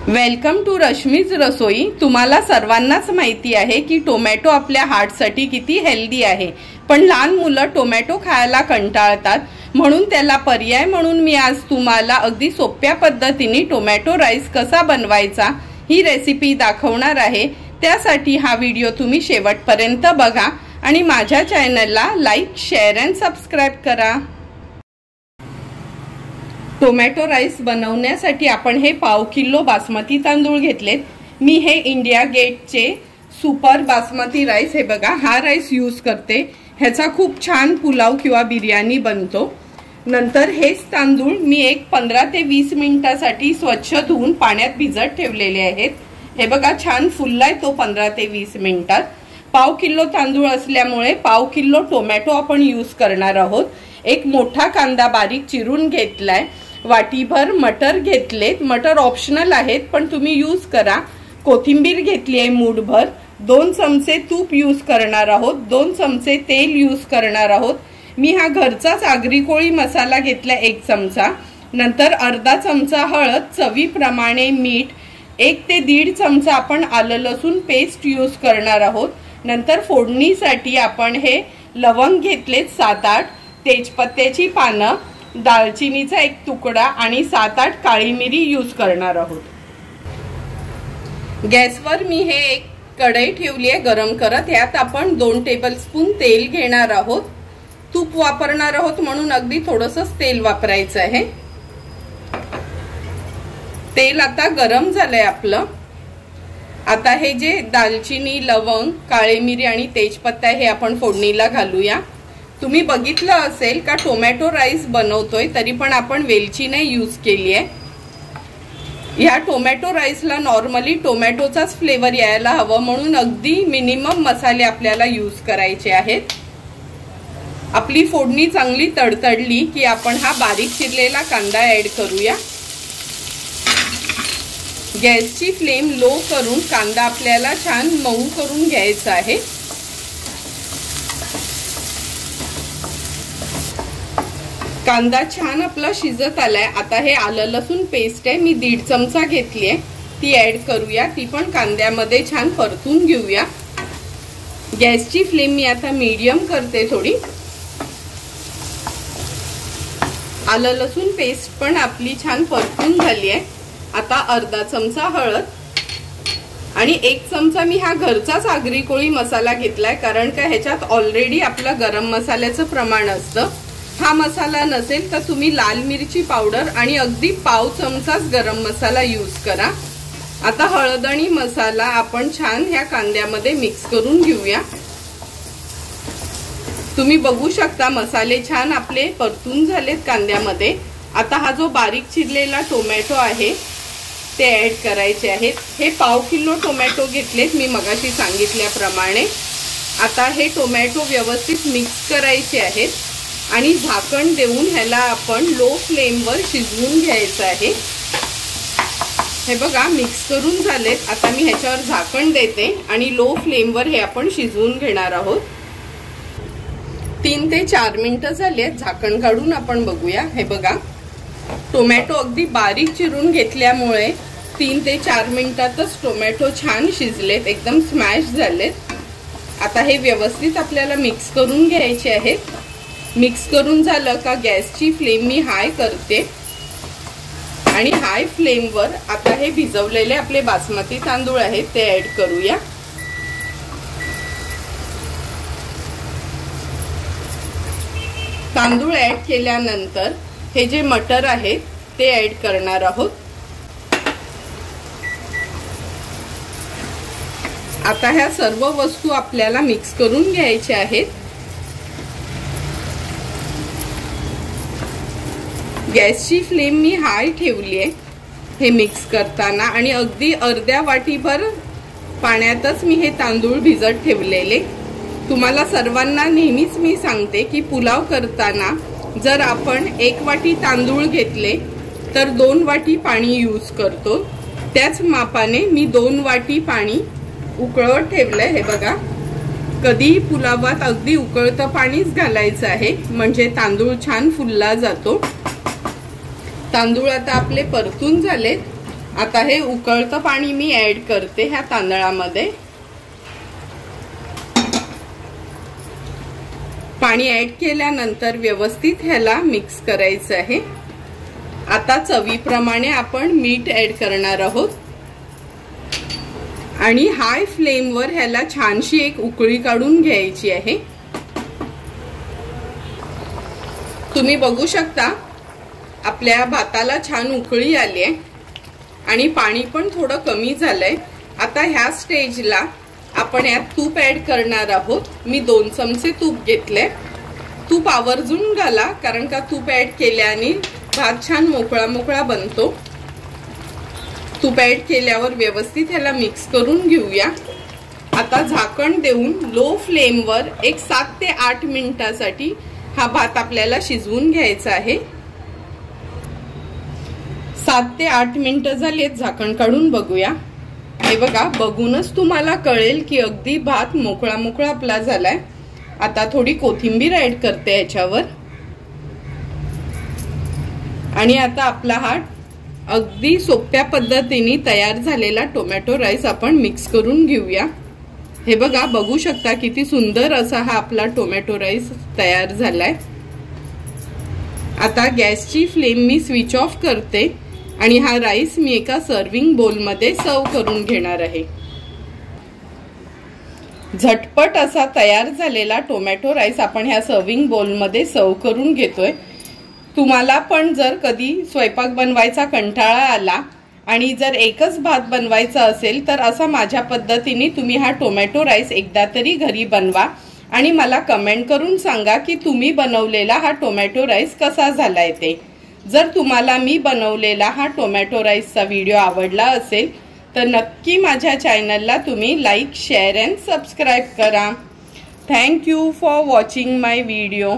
Welcome to Rashmi's रसोई। तुम्हाला सर्वांनाच माहिती आहे की टोमॅटो आपल्या हार्टसाठी किती हेल्दी आहे, पण लहान मुलं टोमॅटो खायला कंटाळतात, म्हणून त्याला पर्याय म्हणून मी आज तुम्हाला अगदी सोप्या पद्धतीने टोमॅटो राईस कसा बनवायचा ही रेसिपी दाखवणार आहे। त्यासाठी हा व्हिडिओ तुम्ही शेवटपर्यंत बघा आणि माझ्या चॅनलला लाईक, शेअर अँड सबस्क्राइब करा। टोमॅटो राईस बनवण्यासाठी आपण हे पाव किलो बासमती तांदूळ घेतलेत। मी हे इंडिया गेटचे सुपर बासमती राईस हे बघा, हा राईस यूज करते। ह्याचा खूप छान पुलाव किंवा बिर्याणी बनतो। नंतर हेच तांदूळ मी 15 ते 20 मिनिटांसाठी स्वच्छ धुवून पाण्यात भिजत ठेवलेले आहेत। हे बघा छान फुललाय तो 15 ते 20 मिनिटात। पाव किलो तांदूळ असल्यामुळे पाव किलो टोमॅटो आपण यूज करणार आहोत। एक मोठा कांदा बारीक चिरून घेतलाय। वाटीभर मटर घेतलेत, मटर ऑप्शनल आहेत पण तुम्ही यूज करा। कोथिंबीर घेतली आहे मूठभर। 2 चमचे तूप यूज करणार आहोत, 2 चमचे तेल यूज करणार आहोत। मी हा घरचाच आगरी कोळी मसाला घेतला 1 चमचा। नंतर अर्धा चमचा हळद, चवीप्रमाणे मीठ, 1 ते 1.5 चमचा आपण आलं लसूण पेस्ट यूज करणार आहोत। नंतर फोडणीसाठी आपण हे लवंग घेतलेत 7-8, तेजपत्त्याची पानं, दालचिनीचा 1 तुकडा आणि 7-8 काळी मिरी यूज करणार आहोत। गॅसवर मी हे एक कढई ठेवली आहे गरम करत। यात आपण 2 टेबलस्पून तेल घेणार आहोत। तूप वापरणार आहोत म्हणून अगदी थोडंसं तेल वापरायचं आहे। तेल आता गरम झालंय आपलं। आता हे जे दालचिनी, लवंग, काळी मिरी आणि तेजपत्ता हे आपण फोडणीला घालूया। तुम्ही बघितलं असेल का टोमॅटो राईस बनवतोय तरी पण आपण वेलची नाही यूज केली आहे। या टोमॅटो राईसला नॉर्मली टोमॅटोचाच फ्लेवर यायला हवं म्हणून अगदी मिनिमम मसाले आपल्याला यूज करायचे आहेत। आपली फोडणी चांगली तडतडली की आपण हा बारीक चिरलेला कांदा ऍड करूया। गॅसची फ्लेम लो करून कांदा आपल्याला छान मऊ करून घ्यायचा आहे। कांदा छान आपला शिजत आलाय। आता हे आलं लसूण पेस्ट आहे, मी 1.5 चमचा घेतली आहे, ती ऍड करूया। ती पण कांद्यामध्ये छान परतून घेऊया। गॅसची फ्लेम मी आता मीडियम करते थोडी। आलं लसूण पेस्ट पण आपली छान परतून झाली आहे। आता अर्धा चमचा हळद आणि 1 चमचा मी हा घरचाच आगरी कोळी मसाला घेतलाय, कारण का ह्याच्यात ऑलरेडी आपलं गरम मसाल्याचं प्रमाण असतं। हा मसाला नसेल तर तुम्ही लाल मिरची पावडर आणि अगदी पाव चमचाच गरम मसाला यूज करा। आता हळद आणि मसाला आपण छान ह्या कांद्यामध्ये मिक्स करून घेऊया। तुम्ही बघू शकता मसाले छान आपले परतून झालेत कांद्यामध्ये। आता हा जो बारीक चिरलेला टोमॅटो आहे ते ऍड करायचे आहेत। हे पाव किलो टोमॅटो घेतलेत मी मगाशी सांगितल्याप्रमाणे। आता हे टोमॅटो व्यवस्थित मिक्स करायचे आहेत आणि झाकण देऊन ह्याला आपण लो फ्लेमवर शिजवून घ्यायचं आहे। हे बघा मिक्स करून झालेत। आता मी ह्याच्यावर झाकण देते आणि लो फ्लेमवर हे आपण शिजवून घेणार आहोत। 3 ते 4 मिनिटं झालेत, झाकण काढून आपण बघूया। हे बघा टोमॅटो अगदी बारीक चिरून घेतल्यामुळे 3 ते 4 मिनिटातच टोमॅटो छान शिजलेत, एकदम स्मॅश झालेत। आता हे व्यवस्थित आपल्याला मिक्स करून घ्यायचे आहेत। मिक्स करून झालं का गॅसची फ्लेम मी हाय करते आणि हाय फ्लेमवर आता हे भिजवलेले आपले बासमती तांदूळ आहेत ते ऍड करूया। तांदूळ ऍड केल्यानंतर हे जे मटर आहेत ते ऍड करणार आहोत। आता ह्या सर्व वस्तू आपल्याला मिक्स करून घ्यायच्या आहेत। गॅसची फ्लेम मी हाय ठेवली आहे हे मिक्स करताना आणि अगदी अर्ध्या वाटीभर पाण्यातच मी हे तांदूळ भिजत ठेवलेले। तुम्हाला सर्वांना नेहमीच मी सांगते की पुलाव करताना जर आपण 1 वाटी तांदूळ घेतले तर 2 वाटी पाणी यूज करतो। त्याच मापाने मी 2 वाटी पाणी उकळवत ठेवलंय। हे बघा कधीही पुलावात अगदी उकळतं पाणीच घालायचं आहे म्हणजे तांदूळ छान फुलला जातो। तांदूळ आता आपले परतून झालेत आता हे उकळतं पाणी मी ऍड करते ह्या तांदळामध्ये। पाणी ऍड केल्यानंतर व्यवस्थित ह्याला मिक्स करायचं आहे। आता चवीप्रमाणे आपण मीठ ऍड करणार आहोत आणि हाय फ्लेमवर ह्याला छानशी एक उकळी काढून घ्यायची आहे। तुम्ही बघू शकता आपल्या भाताला छान उकळी आली आहे आणि पाणी पण थोडं कमी झालंय। आता ह्या स्टेजला आपण यात तूप ऍड करणार आहोत। मी 2 चमचे तूप घेतले। तूप आवर्जून घाला, कारण का तूप ऍड केल्याने भात छान मोकळा मोकळा बनतो। तूप ऍड केल्यावर व्यवस्थित ह्याला मिक्स करून घेऊया। आता झाकण देऊन लो फ्लेमवर एक 7 ते 8 मिनिटांसाठी हा भात आपल्याला शिजवून घ्यायचा आहे। 7 ते 8 मिनिटं झालीत, झाकण काढून बघूया। हे बघा, बघूनच तुम्हाला कळेल की अगदी भात मोकळा मोकळा आपला झालाय। आता थोडी कोथिंबीर ऍड करते याच्यावर आणि आता आपला हा अगदी सोप्या पद्धतीने तयार झालेला टोमॅटो राईस आपण मिक्स करून घेऊया। हे बघा, बघू शकता किती सुंदर असा हा आपला टोमॅटो राईस तयार झालाय। आता गॅसची फ्लेम मी स्विच ऑफ करते आणि हा राईस मी एका सर्विंग बोल मध्ये सर्व करून घेणार आहे। झटपट असा तयार झालेला टोमॅटो राईस आपण ह्या सर्विंग बोल मध्ये सर्व करून घेतोय। तुम्हाला पण जर कधी स्वयंपाक बनवायचा कंटाळा आला आणि जर एकच भात बनवायचा असेल तर असा माझ्या पद्धतीने तुम्ही हा टोमॅटो राईस एकदा तरी घरी बनवा आणि मला कमेंट करून सांगा की तुम्ही बनवलेला हा टोमॅटो राईस कसा झालाय ते। जर तुम्हाला मी बनवलेला हा टोमॅटो राईसचा व्हिडिओ आवडला असेल तर नक्की माझ्या चॅनलला तुम्ही लाईक, शेअर अँड सबस्क्राईब करा। Thank you for watching my video.